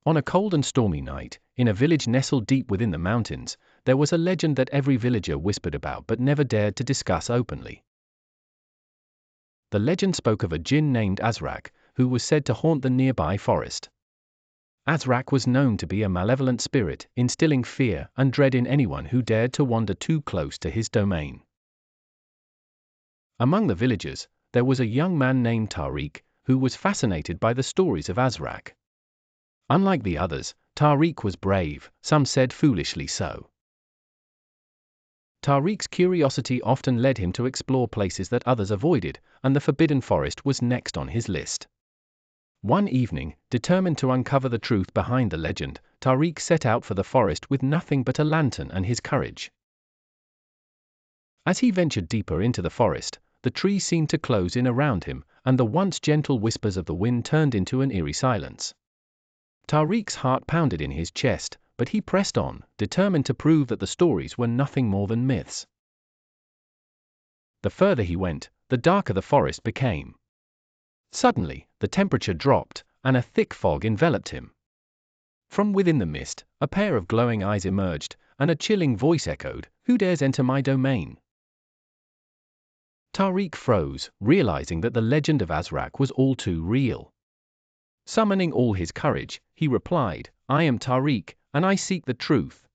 On a cold and stormy night, in a village nestled deep within the mountains, there was a legend that every villager whispered about but never dared to discuss openly. The legend spoke of a jinn named Azrak, who was said to haunt the nearby forest. Azrak was known to be a malevolent spirit, instilling fear and dread in anyone who dared to wander too close to his domain. Among the villagers, there was a young man named Tariq, who was fascinated by the stories of Azrak. Unlike the others, Tariq was brave, some said foolishly so. Tariq's curiosity often led him to explore places that others avoided, and the Forbidden Forest was next on his list. One evening, determined to uncover the truth behind the legend, Tariq set out for the forest with nothing but a lantern and his courage. As he ventured deeper into the forest, the trees seemed to close in around him, and the once gentle whispers of the wind turned into an eerie silence. Tariq's heart pounded in his chest, but he pressed on, determined to prove that the stories were nothing more than myths. The further he went, the darker the forest became. Suddenly, the temperature dropped, and a thick fog enveloped him. From within the mist, a pair of glowing eyes emerged, and a chilling voice echoed, "Who dares enter my domain?" Tariq froze, realizing that the legend of Azrak was all too real. Summoning all his courage, he replied, "I am Tariq, and I seek the truth."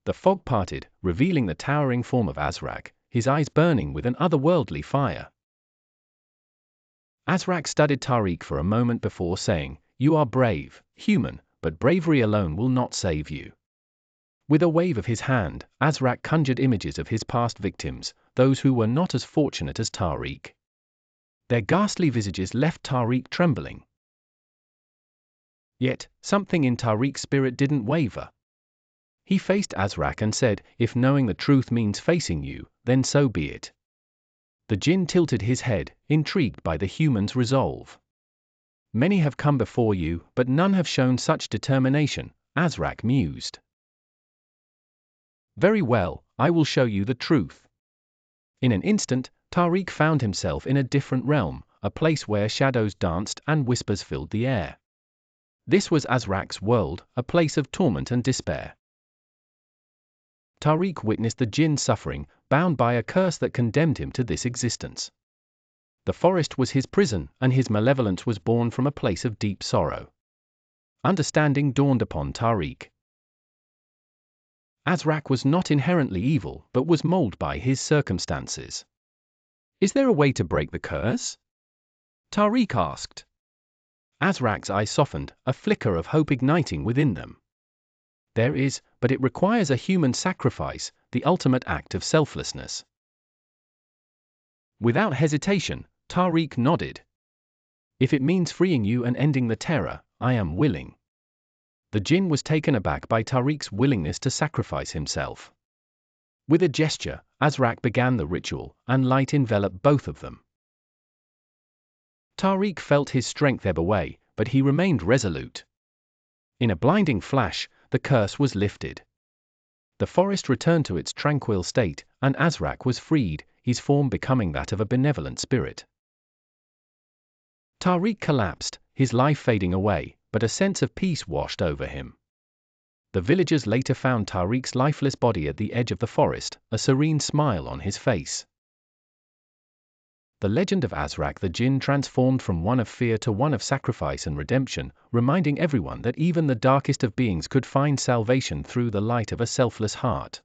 The fog parted, revealing the towering form of Azrak, his eyes burning with an otherworldly fire. Azrak studied Tariq for a moment before saying, "You are brave, human, but bravery alone will not save you." With a wave of his hand, Azrak conjured images of his past victims, those who were not as fortunate as Tariq. Their ghastly visages left Tariq trembling. Yet, something in Tariq's spirit didn't waver. He faced Azrak and said, "If knowing the truth means facing you, then so be it." The jinn tilted his head, intrigued by the human's resolve. "Many have come before you, but none have shown such determination," Azrak mused. "Very well, I will show you the truth." In an instant, Tariq found himself in a different realm, a place where shadows danced and whispers filled the air. This was Azrak's world, a place of torment and despair. Tariq witnessed the jinn suffering, bound by a curse that condemned him to this existence. The forest was his prison, and his malevolence was born from a place of deep sorrow. Understanding dawned upon Tariq. Azrak was not inherently evil, but was molded by his circumstances. "Is there a way to break the curse?" Tariq asked. Azrak's eyes softened, a flicker of hope igniting within them. "There is, but it requires a human sacrifice, the ultimate act of selflessness." Without hesitation, Tariq nodded. "If it means freeing you and ending the terror, I am willing." The jinn was taken aback by Tariq's willingness to sacrifice himself. With a gesture, Azrak began the ritual, and light enveloped both of them. Tariq felt his strength ebb away, but he remained resolute. In a blinding flash, the curse was lifted. The forest returned to its tranquil state, and Azrak was freed, his form becoming that of a benevolent spirit. Tariq collapsed, his life fading away, but a sense of peace washed over him. The villagers later found Tariq's lifeless body at the edge of the forest, a serene smile on his face. The legend of Azrak the jinn transformed from one of fear to one of sacrifice and redemption, reminding everyone that even the darkest of beings could find salvation through the light of a selfless heart.